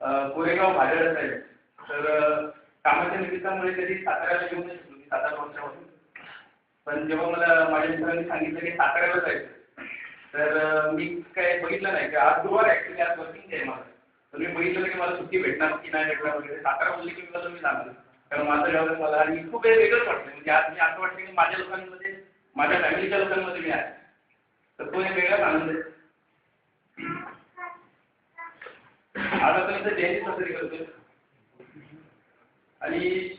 कोरेगाव भाडेराव साहेब. तर कामाच्या निमित्तामुळे कधी साताऱ्याला येऊ नाही शकलो मी 7-8 वर्षापासून. पण जेव्हा मला माझ्या मित्रांनी सांगितलं की साताऱ्याला जायचं, तर मी काय बघितलं नाही की आज गुरुवार ॲक्च्युली आज वर्किंग डे आहे माझं. तर मी बघितलं की मला सुट्टी भेटणार की नाही भेटणार वगैरे. सातारा बोलली की मी जाणार, कारण माझं गाव मला आणि खूप वेगळंच वाटतं. म्हणजे आज मी असं वाटतं की माझ्या लोकांमध्ये, माझ्या फॅमिलीच्या लोकांमध्ये मी आहे. तर तो एक वेगळाच आनंद आहे. आज आपण इथं जयंती साजरी करतोय आणि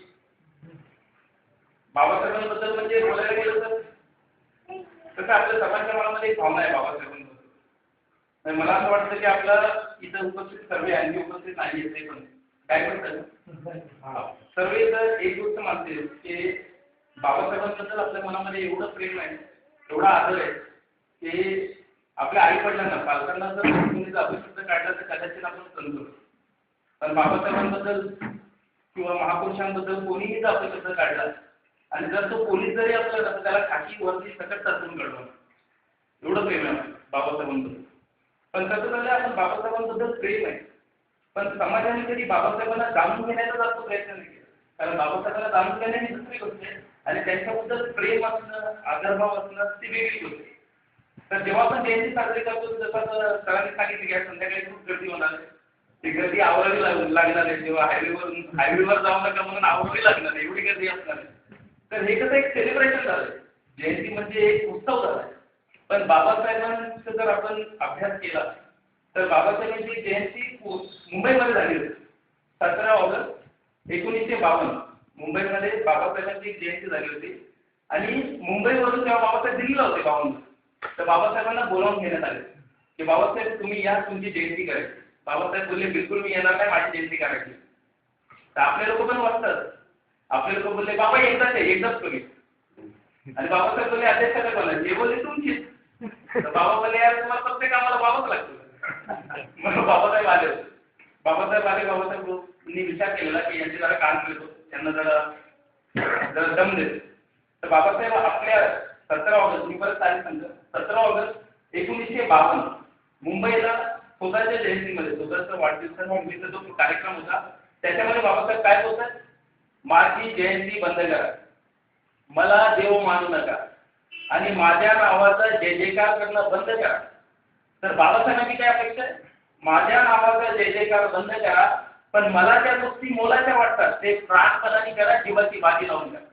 बाबासाहेबांबद्दल म्हणजे बोलायला गेलं तर कसं आपल्या सर्वांच्या मनामध्ये एक भावना आहे बाबासाहेबांबद्दल. मला असं वाटतं की आपला इथं उपस्थित सर्व आणखी उपस्थित नाही ते पण काय म्हणतात सर्व इथं एक गोष्ट मानते की बाबासाहेबांबद्दल आपल्या मनामध्ये एवढं प्रेम आहे, एवढा आदर आहे की आपल्या आई वडिलांना, पालकांना जर कोणी अपशब्द काढला तर कदाचित आपण समजू. पण बाबासाहेबांबद्दल किंवा महापुरुषांबद्दल कोणीही जर अपशब्द काढला आणि जर तो पोलीस जरी असला तर त्याला खाकी वरती सकट टाकून काढणार. एवढं प्रेम आहे बाबासाहेबांबद्दल. पण कसं झालं, आपण बाबासाहेबांबद्दल प्रेम आहे, पण समाजाने कधी बाबासाहेबांना जाणून घेण्याचा जास्त प्रयत्न नाही केला. कारण बाबासाहेबांना जाणून घेण्याची दुसरी गोष्ट आहे आणि त्यांच्याबद्दल प्रेम असणं, आदरभाव असणं ती वेगळी गोष्ट आहे. तर जेव्हा आपण जयंती साजरी करतो जसं सरांनी सांगितलं की संध्याकाळी खूप गर्दी होणार आहे. ती गर्दी आवरावी लागणार आहे. जेव्हा हायवेवर जाऊ नका म्हणून आवरावी लागणार आहे, एवढी गर्दी असणार आहे. तर हे कसं एक सेलिब्रेशन झालं, जयंती म्हणजे एक उत्सव झाला. पण बाबासाहेबांचा जर आपण अभ्यास केला तर बाबासाहेबांची जयंती मुंबईमध्ये झाली होती 17 ऑगस्ट 1952. मुंबईमध्ये बाबासाहेबांची जयंती झाली होती आणि मुंबईवरून जेव्हा बाबासाहेब दिल्लीला होते 52, तर बाबासाहेबांना बोलावून घेण्यात आले की बाबासाहेब तुम्ही या, तुमची जयंती करायची. बाबासाहेब बोलले बिलकुल मी येणार नाही, माझी जयंती करायची. तर आपले लोक पण वाचतात. आपले लोक बोलले बाबा एकदाच करू. आणि बाबासाहेब बोलले अध्यक्षाला बोला, जे बोलले तुमचीच. तर बाबा बोलले यार तुम्हाला प्रत्येक आम्हाला बाबाच लागतो. मग बाबासाहेब आले. बाबासाहेबांनी विचार केलेला की यांचे जरा काम करतो, त्यांना जरा दम देतो. तर बाबासाहेब आपल्या 17 ऑगस्ट, मी परत तारीख सांगतो, 17 ऑगस्ट 1952 मुंबईला स्वतःच्या जयंतीमध्ये, स्वतःचा वाढदिवसाचा जो कार्यक्रम होता त्याच्यामध्ये बाबासाहेब काय बोलतात, माझी जयंती बंद करा, मला देव मानू नका आणि माझ्या नावाचा जय जयकार करणं बंद करा. तर बाबासाहेबांची काय अपेक्षा आहे, माझ्या नावाचा जय जयकार बंद करा, पण मला ज्या गोष्टी मोलाच्या वाटतात ते प्राणपणाने करा, जीवाची बाजी लावून करा.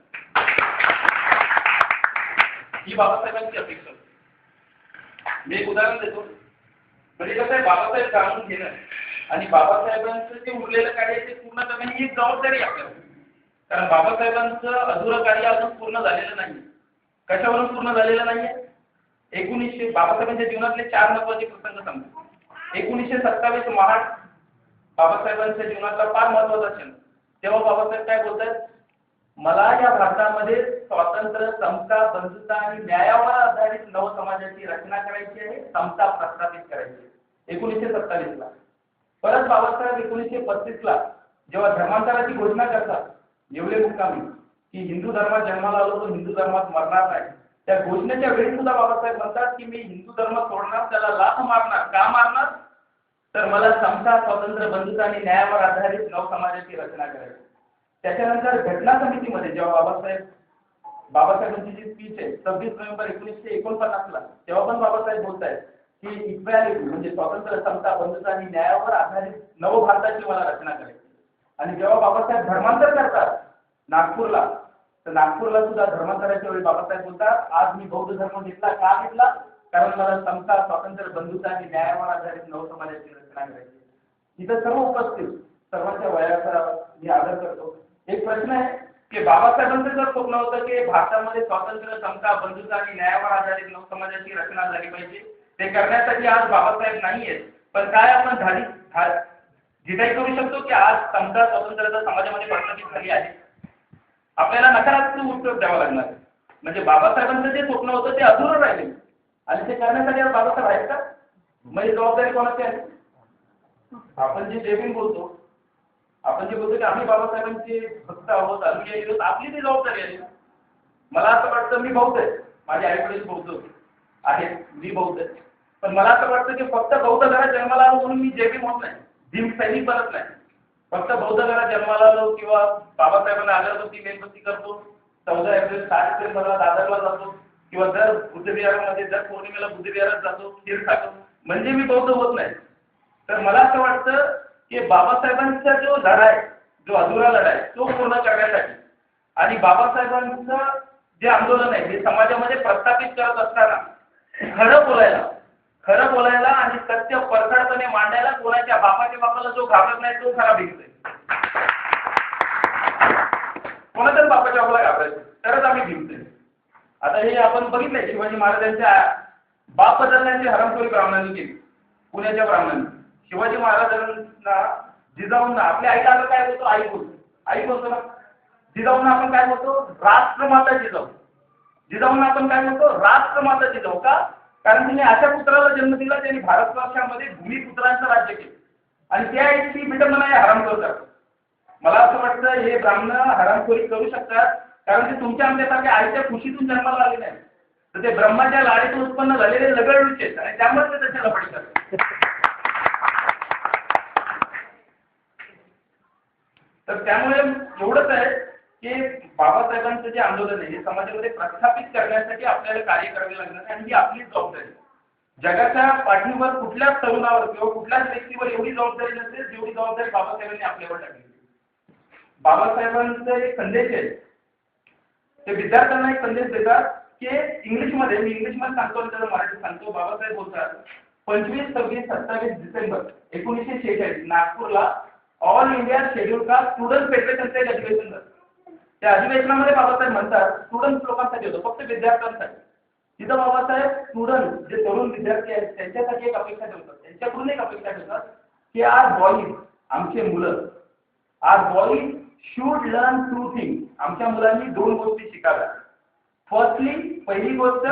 ही बाबासाहेबांची अपेक्षा. मी एक उदाहरण देतो. म्हणजे कसं आहे, बाबासाहेब जाणून घेणं आणि बाबासाहेबांचं जे उरलेलं कार्य ते पूर्ण करणं ही एक जबाबदारी आपल्याला. कारण बाबासाहेबांचं अधुरं कार्य अजून पूर्ण झालेलं नाही. कशावरून पूर्ण झालेलं नाहीये? बाबासाहेबांच्या जीवनातले 4 महत्त्वाचे प्रसंग सांगतो. 1927 मार्च बाबासाहेबांच्या जीवनातला फार महत्त्वाचा क्षण. तेव्हा बाबासाहेब काय बोलतात, मला या भारतामध्ये स्वातंत्र्य, समता, बंधुता आणि न्यायावर आधारित नव समाजाची रचना करायची आहे, समता प्रस्थापित करायची. 1927 ला. परत बाबासाहेब 1935 ला जेव्हा धर्मांतराची घोषणा करतात, एवढे मुक्कामी की हिंदू धर्मात जन्माला आलो तर हिंदू धर्मात मरणार नाही, त्या घोषणेच्या वेळी सुद्धा बाबासाहेब म्हणतात की मी हिंदू धर्म सोडणार, त्याला लाथ मारणार. का मारणार? तर मला समता, स्वातंत्र्य, बंधुता आणि न्यायावर आधारित नव समाजाची रचना करायची. त्याच्यानंतर घटना समितीमध्ये जेव्हा बाबासाहेबांची जी स्पीच आहे 26 नोव्हेंबर 1949 ला, तेव्हा पण बाबासाहेब बोलतायत की इक्वॅलिटी म्हणजे स्वातंत्र्य, समता, बंधुता आणि न्यायावर आधारित नव भारताची मला रचना करायची. आणि जेव्हा बाबासाहेब धर्मांतर करतात नागपूरला, तर नागपूरला सुद्धा धर्मांतराच्या वेळी बाबासाहेब बोलतात, आज मी बौद्ध धर्म घेतला. का घेतला? कारण मला समता, स्वातंत्र्य, बंधुता आणि न्यायावर आधारित नव समाजाची रचना करायची. इथं सर्व उपस्थित सर्वांच्या वयाचा मी आदर करतो. एक प्रश्न आहे की बाबासाहेबांचं जर स्वप्न होतं की भारतामध्ये स्वातंत्र्य, समता, बंधुता आणि न्यायावर आधारित नव समाजाची रचना झाली पाहिजे, ते करण्यासाठी आज बाबासाहेब नाहीयेत. पण काय आपण डिसाईड करू शकतो की आज समता, स्वातंत्र्याचा समाजामध्ये प्रस्थापित झाली आहे? आपल्याला नकारात्मक उत्तर द्यावं लागणार. म्हणजे बाबासाहेबांचं जे स्वप्न होतं ते अधुरं राहिले आणि ते करण्यासाठी आज बाबासाहेब आहेत का? म्हणजे जबाबदारी कोणाची आहे? आपण जे जयभीम बोलतो, आपण जे बोलतो की आम्ही बाबासाहेबांचे भक्त आहोत, अनुयायी आहोत, आपली ती जबाबदारी आहे. मला असं वाटतं, मी बौद्ध आहे, माझे आईवडील बौद्ध आहेत, मी बौद्ध आहे, पण मला असं वाटतं की फक्त बौद्ध घरात जन्माला आलो म्हणून मी जयभीम होत नाही. भीम सैनिक बनत नाही. फक्त बौद्ध घरात जन्माला आलो किंवा बाबासाहेबांना अगरबत्ती मेणबत्ती करतो, 14 एप्रिल 7 एप्रिल मला दादरला जातो किंवा दर बुद्धविहारामध्ये दर पौर्णिमेला बुद्धविहारात जातो, खीर खातो म्हणजे मी बौद्ध होत नाही. तर मला असं वाटतं की बाबासाहेबांचा जो लढा आहे, जो अधुरा लढा आहे तो पूर्ण करण्यासाठी आणि बाबासाहेबांचं जे आंदोलन आहे हे समाजामध्ये प्रस्थापित करत असताना खरं बोलायला आणि सत्य परखडपणे मांडायला कोणाच्या बापाला जो घाबरत नाही तो खरा भिकतोय. कोणाच्याच बापाच्या बापाला घाबरायचं तरच आम्ही भिकतोय. आता हे आपण बघितलंय शिवाजी महाराजांच्या बाप बदलण्याची हरामखोरी ब्राह्मणांनी केली. पुण्याच्या ब्राह्मणांनी शिवाजी महाराजांना जिजाऊंना आपल्या आईला आपण काय बोलतो, आई बोलतो ना. जिजाऊंना आपण काय बोलतो, राष्ट्रमाता जिजाऊ. जिजाऊंना आपण काय बोलतो, राष्ट्रमाता जिजाऊ. का? कारण तिने अशा पुत्राला जन्म दिला ज्यांनी भारतवर्षामध्ये भूमिपुत्रांचं राज्य केलं आणि त्या आईची विडंबना हे हरामखोर करतात. मला असं वाटतं हे ब्राह्मण हरामखोरी करू शकतात कारण ते तुमच्या आमच्यासारख्या आईच्या खुशीतून जन्माला आले नाही, तर ते ब्रह्माच्या लाडीतून उत्पन्न झालेले लगडलूच आहेत आणि त्यामुळे ते त्याच्या लफडी करतात. तर त्यामुळे एवढंच आहे की बाबासाहेबांचं जे आंदोलन आहे हे समाजामध्ये प्रस्थापित करण्यासाठी आपल्याला कार्य करावे लागणार आहे आणि ही आपली जबाबदारी. जगाच्या पाठीवर कुठल्याच तरुणावर किंवा कुठल्याच व्यक्तीवर एवढी जबाबदारी नसेल जेवढी जबाबदारी बाबासाहेबांनी आपल्यावर टाकली. बाबासाहेबांचा एक संदेश आहे, ते विद्यार्थ्यांना एक संदेश देतात की इंग्लिशमध्ये, मी इंग्लिशमध्ये सांगतो आणि त्याला मराठी सांगतो. बाबासाहेब बोलतात 25, 26, 27 डिसेंबर 1946 नागपूरला all India scheduled caste student फेडरेशनचं एक अधिवेशन झालं. त्या अधिवेशनामध्ये बाबासाहेब म्हणतात स्टुडंट लोकांसाठी होतं, फक्त विद्यार्थ्यांसाठी. तिथं बाबासाहेब स्टुडंट जे तरुण विद्यार्थी आहेत त्यांच्यासाठी एक अपेक्षा ठेवतात, त्यांच्याकडून एक अपेक्षा ठेवतात की आज बॉईज, आमचे मुलं, आज बॉईज शुड लर्न 2 थिंग्स. आमच्या मुलांनी 2 गोष्टी शिकाव्या. फर्स्टली, पहिली गोष्ट,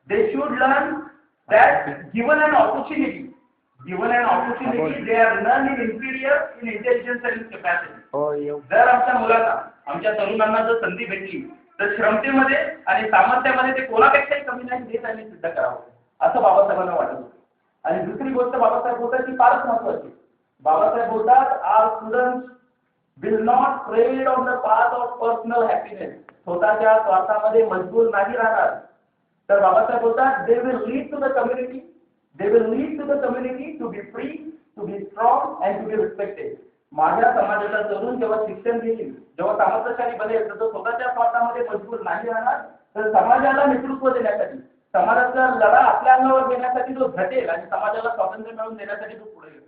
they should learn that given an opportunity they are none in inferior in intelligence and capacity. जर आमच्या मुलांना, आमच्या तरुणांना जर संधी भेटली तर श्रमतेमध्ये आणि सामर्थ्यामध्ये ते कोणापेक्षाही कमी नाही हे त्यांनी सिद्ध करावं असं बाबासाहेबांना वाटत होतं. आणि दुसरी गोष्ट बाबासाहेब बोलतात ती फारच महत्वाची. बाबासाहेब बोलतात our students will not tread on the path of personal happiness. स्वतःच्या स्वार्थामध्ये मजबूर नाही राहणार. तर बाबासाहेब बोलतात they will lead to the community. They will lead to the community to be free, to be strong and to be respected. माझ्या समाजाला तरुण जेव्हा शिक्षण घेईल, जेव्हा सामर्थ्यशाली बनेल, तर तो स्वतःच्या स्वार्थामध्ये मजबूर नाही राहणार, तर समाजाला नेतृत्व देण्यासाठी, समाजाचा लढा आपल्या अंगावर घेण्यासाठी तो झटेल आणि समाजाला स्वातंत्र्य मिळवून देण्यासाठी तो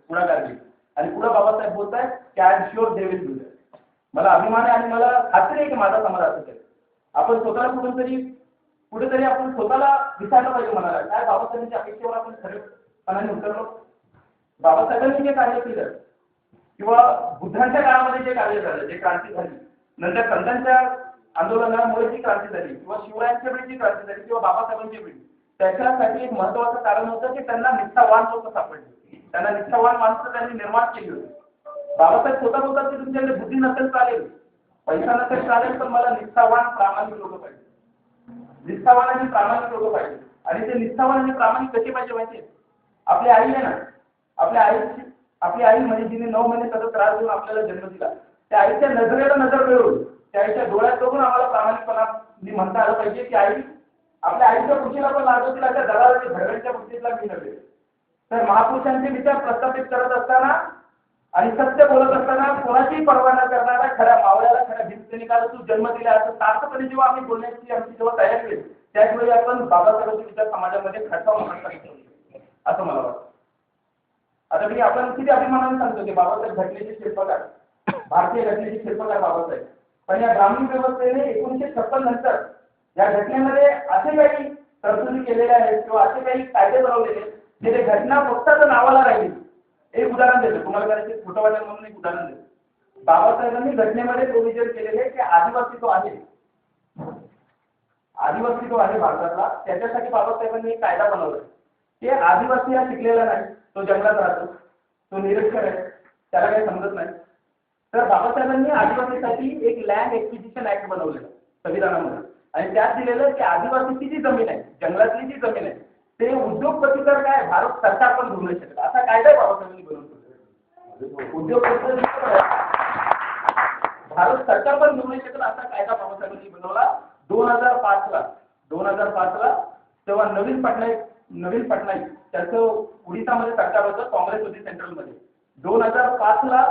पुढाकार घेईल. आणि पुढे बाबासाहेब बोलतायत की I am sure they will do that. मला अभिमान आहे आणि मला खात्री आहे की माझा समाज असं करेल. आपण स्वतःला कुठेतरी आपण स्वतःला विचारलं पाहिजे म्हणाला काय बाबासाहेबांच्या अपेक्षेवर आपण खरेपणाने उतरलो. बाबासाहेबांनी जे कार्य केलं किंवा बुद्धांच्या काळामध्ये जे कार्य झालं, जे क्रांती झाली, नंतर संतांच्या आंदोलनामुळे जी क्रांती झाली किंवा शिवरायांच्या वेळी जी क्रांती झाली किंवा बाबासाहेबांच्या वेळी, त्याच्यासाठी एक महत्त्वाचं कारण होतं की त्यांना निष्ठावान लोक सापडले. त्यांना निष्ठावान माणसं त्यांनी निर्माण केली होती. बाबासाहेब स्वतः बोलतात की तुमच्याकडे बुद्धी नसेल चालेल, पैसा नसेल चालेल, पण मला निष्ठावान प्रामाणिक लोक पाहिजे. निष्ठावान आणि प्रामाणिक लोक पाहिजे. आणि ते निष्ठावान आणि प्रामाणिक कसे पाहिजे माहिती आहे? आपली आई आहे ना, आपली आई म्हणजे जिने 9 महिने सतत त्रास देऊन आपल्याला जन्म दिला, त्या आईच्या नजरेला नजर मिळवून, त्या आईच्या डोळ्यात बघून आम्हाला प्रामाणिकपणा म्हणता आलं पाहिजे की आई आपल्या आईच्या खुशीला पण लागतो तिला त्या दलालाच्या भडव्यांच्या खुशीला मी नव्हे. तर महापुरुषांचे विचार प्रस्थापित करत असताना आणि सत्य बोलत असताना कोणाचीही पर्वा न करणारा खऱ्या मावळ्याला, खऱ्या भिक्षनिकाला तू जन्म दिला असं सार्थपणे जेव्हा आम्ही बोलण्याची आमची जेव्हा तयारी केली त्याचवेळी आपण बाबासाहेबांचे विचार समाजामध्ये खडकावून असं मला वाटतं. आता मी आपण किती अभिमानाने सांगतो की बाबासाहेब घटनेचे शिल्पकार, भारतीय घटनेचे शिल्पकार बाबासाहेब. पण या ग्रामीण व्यवस्थेने 1956 नंतर या घटनेमध्ये असे काही तरतुदी केलेल्या आहेत किंवा असे काही कायदे बनवलेले जे घटना फक्त नावाला राहिली. एक उदाहरण देतो तुम्हाला, करायचे खोटं वाटेल म्हणून एक उदाहरण देतो. बाबासाहेबांनी घटनेमध्ये प्रोव्हिजन केलेले की आदिवासी जो आहे भारतातला, त्याच्यासाठी बाबासाहेबांनी एक कायदा बनवला की आदिवासी हा शिकलेला नाही, तो जंगलात राहतो, तो निरक्षर आहे, त्याला काही समजत नाही. तर बाबासाहेबांनी आदिवासीसाठी एक लँड एक्विजिशन ऍक्ट बनवलेला संविधानामध्ये आणि त्यात दिलेलं की आदिवासीची जी जमीन आहे, जंगलातली जी जमीन आहे, ते उद्योगपती तर काय भारत सरकार पण घेऊ नाही शकत असा कायदा बाबासाहेबांनी बनवला. उद्योग भारत सरकार पण घेऊ नाही शकत असा कायदा बाबासाहेबांनी बनवला 2005ला तेव्हा नवीन पटनाईक त्याचं ओडिसामध्ये सरकार होतं, काँग्रेस होती सेंट्रलमध्ये. 2005ला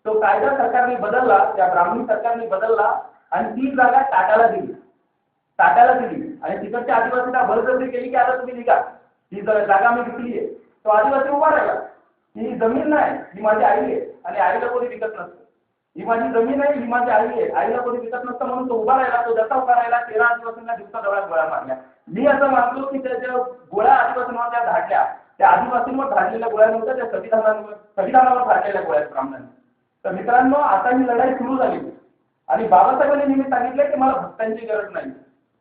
तो कायदा सरकारने बदलला, त्या ब्राह्मणी सरकारने बदलला आणि ती जागा टाटाला दिली आणि तिकडच्या आदिवासीला बळजबरी केली की आता तुम्ही निघा, ही जागा मी विकली आहे. तो आदिवासी उभा राहिला, ही जमीन नाही, ही माझी आई आहे आणि आईला कोणी विकत नसतं. ही माझी जमीन आहे, ही माझी आई आहे, आईला कोणी विकत नसतं म्हणून तो उभा राहिला. तो जसा उभा राहिला 13 आदिवासींना दिवसाजवळ गोळ्या मारल्या. मी असं मानतो की त्याच्या गोळ्या आदिवासींवर त्या धाडल्या, त्या आदिवासींवर धाडलेल्या गोळ्या नव्हत्या, त्या संविधानावर धाडलेल्या गोळ्या ब्राह्मणांनी. तर मित्रांनो, आता ही लढाई सुरू झाली आणि बाबासाहेबांनी नेहमी सांगितलं की मला भक्तांची गरज नाही.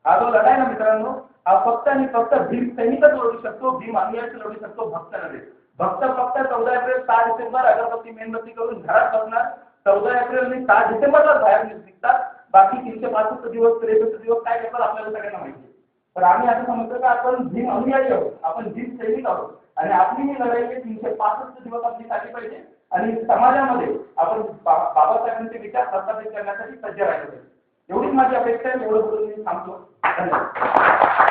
हा जो लढाई ना मित्रांनो, हा फक्त आणि फक्त भीम सैनिकच लढू शकतो, भीम अनुयायीच लढू शकतो, भक्त नव्हे. भक्त फक्त 14 एप्रिल 6 डिसेंबर अगरबत्ती मेणबत्ती करून घरात बसणार. 14 एप्रिल आणि 6 डिसेंबरला बाहेर निघतात. बाकी 365 दिवस 63 दिवस काय करतात आपल्याला सगळ्यांना माहिती आहे. पण आम्ही असं समजतो की आपण भीम अनुयायी आहोत, आपण भीम सैनिक आहोत आणि आपली ही लढाई 365 दिवस आपली चालली पाहिजे आणि समाजामध्ये आपण बाबासाहेबांचे विचार प्रस्थापित करण्यासाठी सज्ज राहिलो पाहिजे. एवढीच माझी अपेक्षा आहे. एवढं बोलून मी थांबतो. धन्यवाद.